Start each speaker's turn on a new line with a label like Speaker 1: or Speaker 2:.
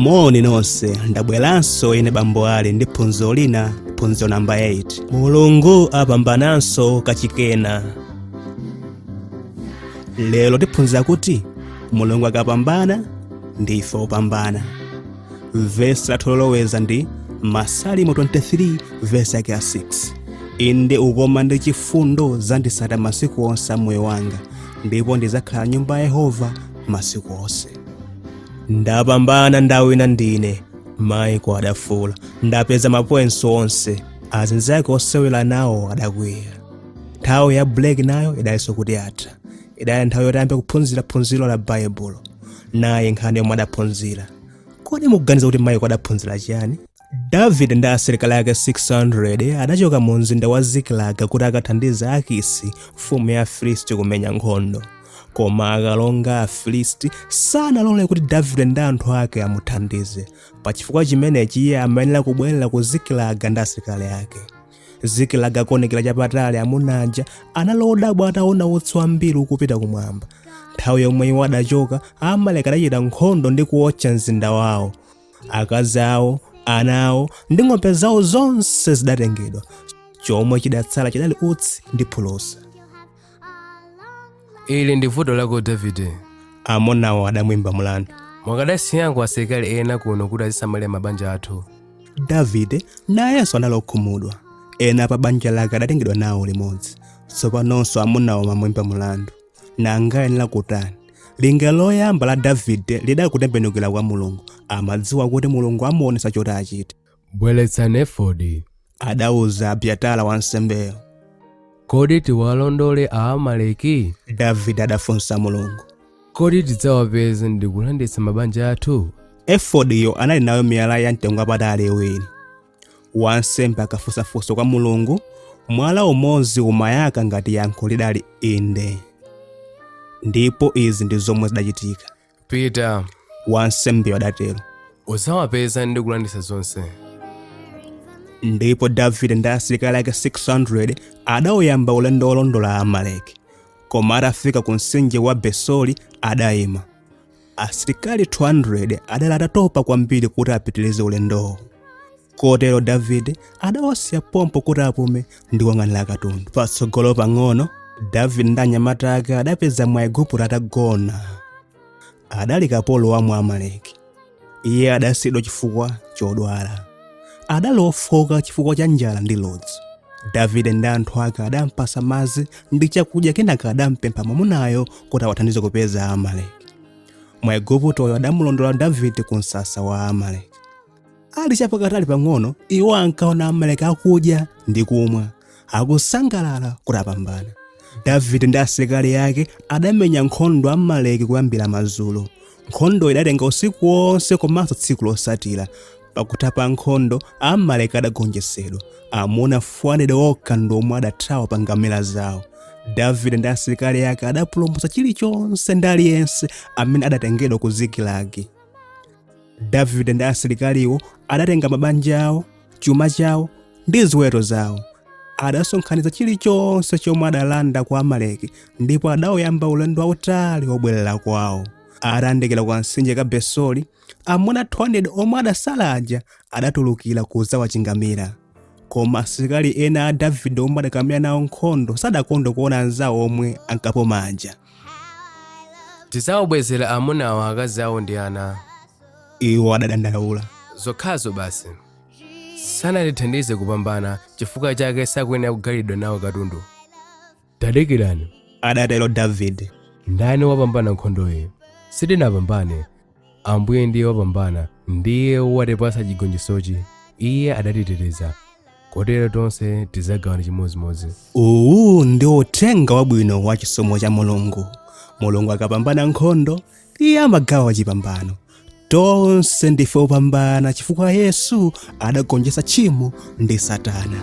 Speaker 1: Moni nonse, ndabweranso ine bambo ali ndi phunziro lina, phunziro namba 8. Mulungu apambananso kachikena. Lero tiphunzira kuti Mulungu akapambana ndife opambana. Verse latoloweza ndi Masalimo 23 verse yake ya 6. Inde ukoma ndi chifundo zandisata masiku onse a moyo wanga, ndipo ndizakhala nyumba ya Yehova masiku onse. Ndapambana ndawina ndine, maiko adafula, ndapeza mapoinso onse, azinzake osewera nawo adakwiya. Nthawi ya break nayo idalinso kuti atha. Idali nthawi yotayamba kuphunzira phunziro la Baibulo, naye nkhani yomwe adaphunzira. Kodi mukuganiza kuti maiko adaphunzira chiyani? Davide ndi asilikali ake 600 adachoka mu mzinda wa Zikilagi kuti akathandiza Akisi, mfumu ya Afilisti kumenya nkhondo. Koma akalonga Afilisti sanalole kuti Davide ndi anthu ake amuthandize. Pachifukwa chimenechi iye amayenera kubwerera ku Zikilagi ndi asilikali ake. Zikilagi akuonekera chapatali amunaja analodabwa ataona utsi wambiri ukupita kumwamba. Nthawi yomwe iwo adachoka, Amaleki adachita nkhondo ndi kuotcha mzinda wawo. Akazi awo, ana awo ndi ng'ombe zawo zonse zidatengedwa. Chomwe chidatsala chidali utsi ndi phulusa.
Speaker 2: Ili ndi vuto lako Davide.
Speaker 1: Amonawo adamwimba mlandu.
Speaker 2: Mwakadasiyangu asilikali ena kuno kuti azisamalira mabanja athu.
Speaker 1: Davide nayenso analokhumudwa. Ena pa banja lake adatengedwa nawo limodzi. Tsopanonso amonawo amamwimba mlandu. Nanga ayenera kutani? Linga loyamba la Davide lidali kutembenukira kwa Mulungu. Amadziwa kuti Mulungu amuonesa choti achite.
Speaker 2: Bweretsani efodi,
Speaker 1: adauza Abiatara wansembeyo.
Speaker 2: Kodi tiwalondole Aamaleki?
Speaker 1: Davide adafunsa Mulungu.
Speaker 2: Kodi tidzawapeza ndi kulanditsa mabanja athu?
Speaker 1: Efodiyo anali nayo miyala ya mtengo wapatali iwiri. Wansembe akafunsafunsa kwa Mulungu, mwala umodzi umayaka ngati yankho lidali inde. Ndipo izi ndi zomwe zidachitika.
Speaker 2: Pita,
Speaker 1: wansembe adatero.
Speaker 2: uzawapeza ndi kulanditsa zonse.
Speaker 1: Ndipo Davide ndi asilikali ake 600 adawuyamba ulendo olondola Amaleki. Koma atafika ku mtsinje wa Besori adayima. Asilikali 200 adali atatopa kwambiri kuti apitirize ulendowo. Kotero Davide adawasiya pompo kuti apume ndi kuyang'anira katundu. Patsogolo pang'ono, Davide ndi anyamata ake adapeza Mwaigupto atagona. Adali kapolo wa Mwamaleki. Iye adasidwa chifukwa chodwala. Adali ofoka chifukwa cha njala ndi ludzu. Davide ndi anthu ake adampasa madzi ndi chakudya, kenaka adampempha mwamunayo kuti awathandize kupeza Amaleki. Mwaiguptoyo adamulondola Davide ku msasa wa Amaleki. Ali chapakatali pang'ono, iwo ankaona Amaleki akudya ndi kumwa, akusangalala kuti apambana. Davide ndi asilikali ake adamenya nkhondo Amaleki kuyambira madzulo. Nkhondo idatenga usiku wonse komanso tsiku losatira. Pakutha pa nkhondo, Amaleki adagonjetsedwa. Amuna 400 okha ndomwe adathawa pa ngamira zawo. Davide ndi asilikali ake adapulumutsa chilichonse ndi aliyense amene adatengedwa ku Zikilagi. Davide ndi asilikaliwo adatenga mabanja awo, chuma chawo ndi ziweto zawo. Adasonkhanitsa chilichonse chomwe adalanda kwa Amaleki, ndipo adawuyamba ulendo wautali wobwerera kwawo. Atayandikira kwa mtsinje ka Besori, amuna 200 omwe adasalaja adatulukira kuzawa chingamira. Koma asilikali ena a Davide omwe adakamira nawo nkhondo sadakondwa kuona anzawo omwe ankapo manja.
Speaker 2: Tidzawabwezera amunawo akazi awo ndi ana.
Speaker 1: Iwo adadandaula.
Speaker 2: Zokhazo basi. Sanatithandize kupambana, chifukwa chake sakuyenera kugalidwa nawo katundu. Tadikirani,
Speaker 1: adatero Davide.
Speaker 2: Ndani wapambana nkhondoyi? Sitinapambane. Ambuye ndiye wapambana, ndiye watipasa chigonjetsochi. Iye adatiteteza. Kotero tonse tidzagawana chimodzimodzi.
Speaker 1: Uwu ndi uthenga wabwino wa chisomo cha Mulungu. Mulungu akapambana nkhondo, iye amagawa chipambano. Tonse ndife opambana chifukwa Yesu adagonjetsa tchimo ndi Satana.